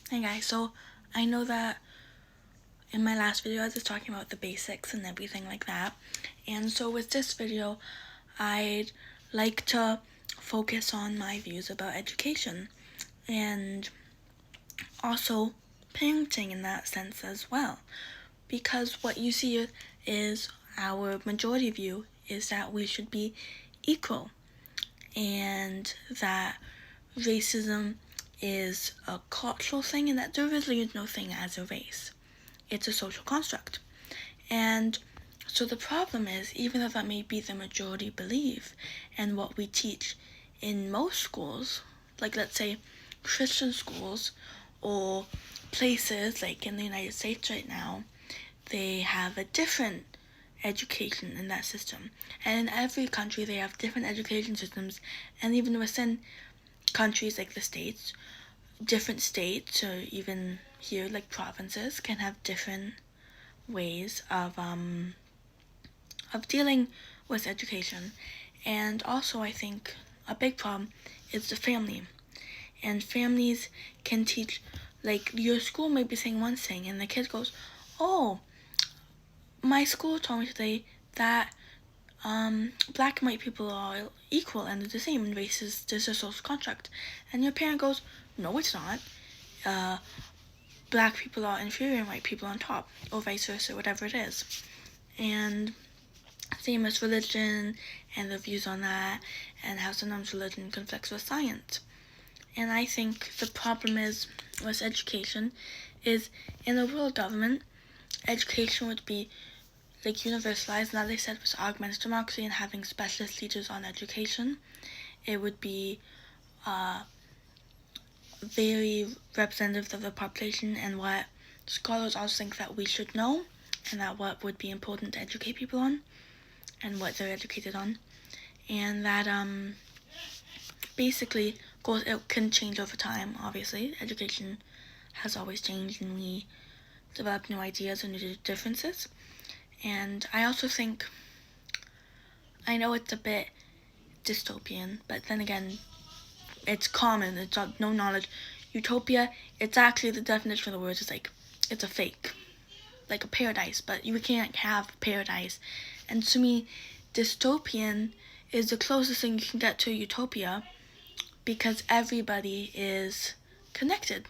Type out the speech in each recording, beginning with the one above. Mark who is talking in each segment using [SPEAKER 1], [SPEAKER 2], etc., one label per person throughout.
[SPEAKER 1] Hey guys, so I know that in my last video I was just talking about the basics and everything like that, and so with this video I'd like to focus on my views about education and also parenting in that sense as well, because what you see is our majority view is that we should be equal and that racism is a cultural thing and that there really is no thing as a race. It's a social construct. And so the problem is, even though that may be the majority belief and what we teach in most schools, like let's say Christian schools or places like in the United States right now, they have a different education in that system. And in every country they have different education systems, and even within countries like the States, different states or even here like provinces can have different ways of dealing with education. And also I think a big problem is the family. And families can teach, like your school may be saying one thing and the kid goes, "Oh, my school told me today that black and white people are equal and they're the same in races, there's a social contract." And your parent goes, "No, it's not. Uh, Black people are inferior and white people on top," or vice versa, whatever it is. And same as religion and the views on that, and how sometimes religion conflicts with science. And I think the problem is with education is in a world government, education would be like universalized, and as I said, with augmented democracy and having specialist teachers on education, it would be very representative of the population and what scholars also think that we should know, and that what would be important to educate people on and what they're educated on. And that basically goes, it can change over time. Obviously education has always changed and we develop new ideas and new differences. And I also think, I know it's a bit dystopian, but then again it's common, it's no knowledge. Utopia, it's actually the definition of the word is like, it's a fake, like a paradise, but you can't have paradise. And to me, dystopian is the closest thing you can get to utopia, because everybody is connected.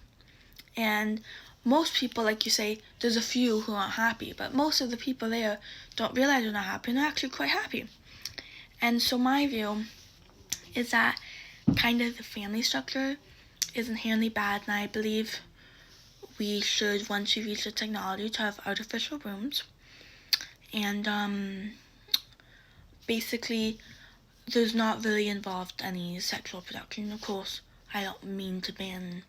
[SPEAKER 1] And most people, like you say, there's a few who aren't happy, but most of the people there don't realize they're not happy and they're actually quite happy. And so my view is that kind of the family structure is inherently bad, and I believe we should, once we reach the technology, to have artificial rooms. And basically there's not really involved any sexual production. Of course, I don't mean to ban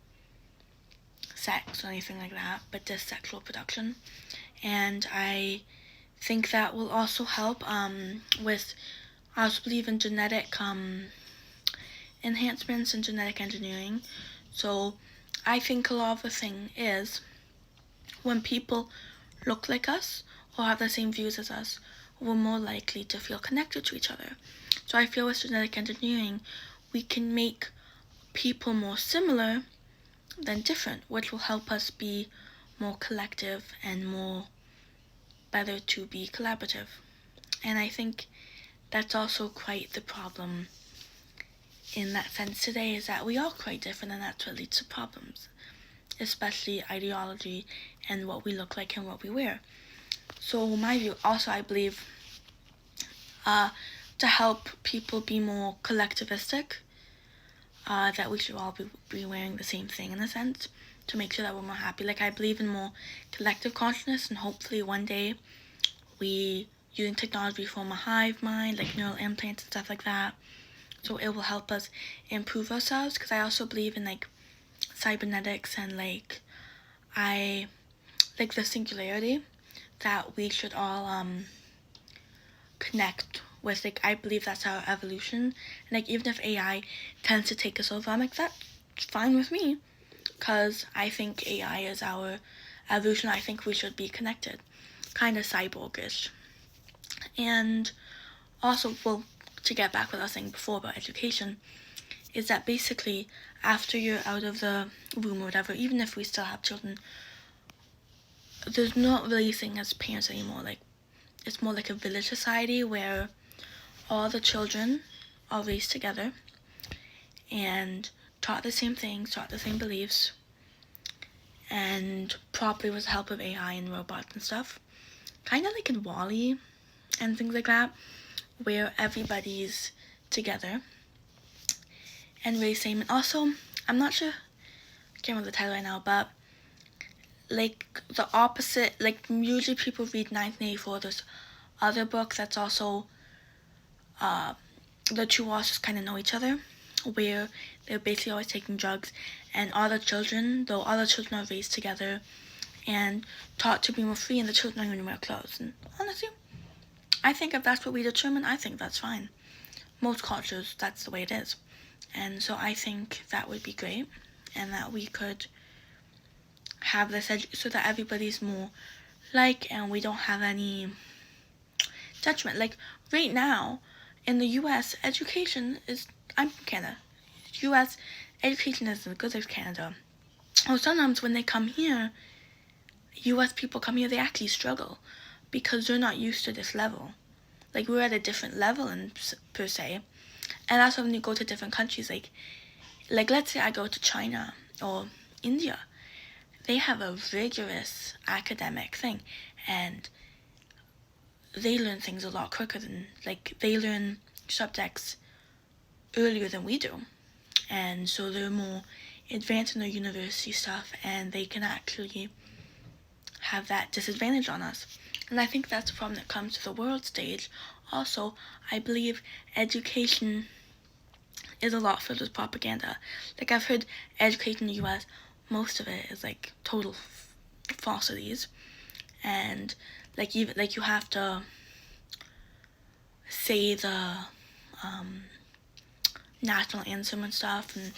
[SPEAKER 1] sex or anything like that, but just sexual production. And I think that will also help with, I also believe in genetic enhancements and genetic engineering. So I think a lot of the thing is when people look like us or have the same views as us, we're more likely to feel connected to each other. So I feel with genetic engineering, we can make people more similar than different, which will help us be more collective and more better to be collaborative. And I think that's also quite the problem in that sense today, is that we are quite different, and that's what leads to problems, especially ideology and what we look like and what we wear. So my view, also I believe, to help people be more collectivistic, that we should all be wearing the same thing in a sense, to make sure that we're more happy. Like I believe in more collective consciousness, and hopefully one day we using technology form a hive mind, like neural implants and stuff like that, so it will help us improve ourselves. Because I also believe in like cybernetics and like I like the singularity, that we should all connect with, like I believe that's our evolution. And like even if AI tends to take us over, I'm like, that's fine with me, because I think AI is our evolution. I think we should be connected, kind of cyborgish. And also, well, to get back what I was saying before about education, is that basically after you're out of the room or whatever, even if we still have children, there's not really a thing as parents anymore. Like, it's more like a village society where all the children are raised together and taught the same things, taught the same beliefs, and probably with the help of AI and robots and stuff. Kind of like in WALL-E and things like that, where everybody's together and raised same. And also, I'm not sure, I can't remember the title right now, but like the opposite, like usually people read 1984, there's other book that's also, the two authors kind of know each other, where they're basically always taking drugs, and all the children are raised together and taught to be more free, and the children don't even wear clothes. And honestly, I think if that's what we determine, I think that's fine. Most cultures, that's the way it is. And so I think that would be great, and that we could have this so that everybody's more like, and we don't have any judgment. Like right now in the US, education is, I'm from Canada, US education isn't as good as Canada. Or sometimes when they come here, US people come here, they actually struggle because they're not used to this level. Like, we're at a different level per se. And that's when you go to different countries, like let's say I go to China or India, they have a rigorous academic thing, and they learn things a lot quicker than, like, they learn subjects earlier than we do, and so they're more advanced in their university stuff, and they can actually have that disadvantage on us. And I think that's a problem that comes to the world stage. Also, I believe education is a lot filled with propaganda. Like, I've heard education in the US, most of it is like total falsities, and like even like you have to say the national anthem and stuff and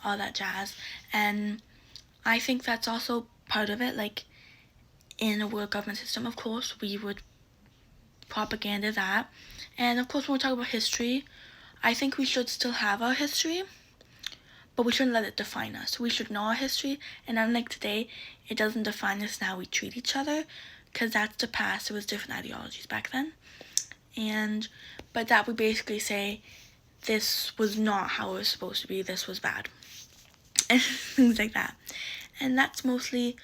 [SPEAKER 1] all that jazz. And I think that's also part of it. Like, in a world government system, of course, we would propaganda that. And of course, when we talk about history, I think we should still have our history, but we shouldn't let it define us. We should know our history, and unlike today, it doesn't define us in how we treat each other, because that's the past. There was different ideologies back then. But that would basically say, this was not how it was supposed to be, this was bad, and things like that. And that's mostly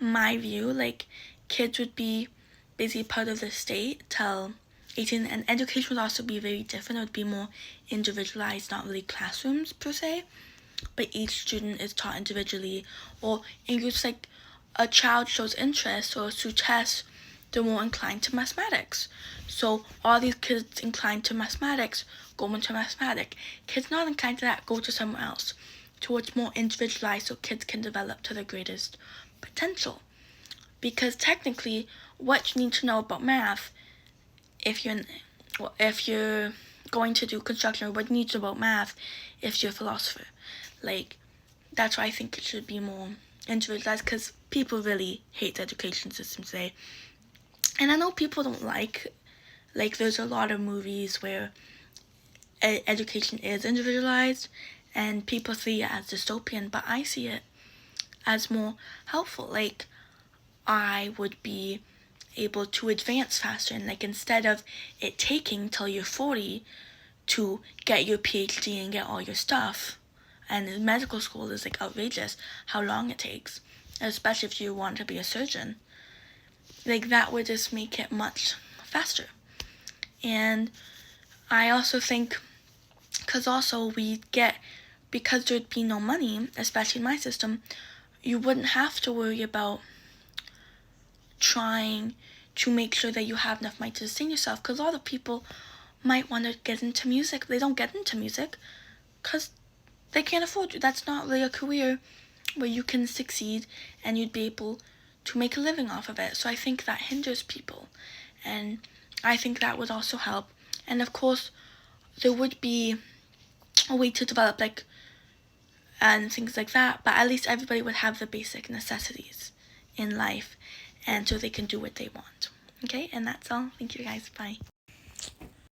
[SPEAKER 1] my view. Like, kids would be basically part of the state till 18, and education would also be very different. It would be more individualized, not really classrooms per se, but each student is taught individually, or in groups. Like, a child shows interest or through tests, they're more inclined to mathematics. So all these kids inclined to mathematics go into mathematics. Kids not inclined to that go to somewhere else, towards more individualized, so kids can develop to their greatest potential. Because technically, what you need to know about math, if you're going to do construction, or what you need to know about math if you're a philosopher. Like, that's why I think it should be more individualized, because people really hate the education system today. And I know people don't like there's a lot of movies where education is individualized, and people see it as dystopian, but I see it as more helpful. Like, I would be able to advance faster, and like, instead of it taking till you're 40 to get your PhD and get all your stuff, and in medical school is like outrageous how long it takes, especially if you want to be a surgeon. Like, that would just make it much faster. And I also think, because there'd be no money, especially in my system, you wouldn't have to worry about trying to make sure that you have enough money to sustain yourself, because a lot of people might want to get into music. They don't get into music because they can't afford you. That's not really a career where you can succeed and you'd be able to make a living off of it. So I think that hinders people, and I think that would also help. And of course, there would be a way to develop, like, and things like that, but at least everybody would have the basic necessities in life, and so they can do what they want. Okay, and that's all. Thank you guys. Bye.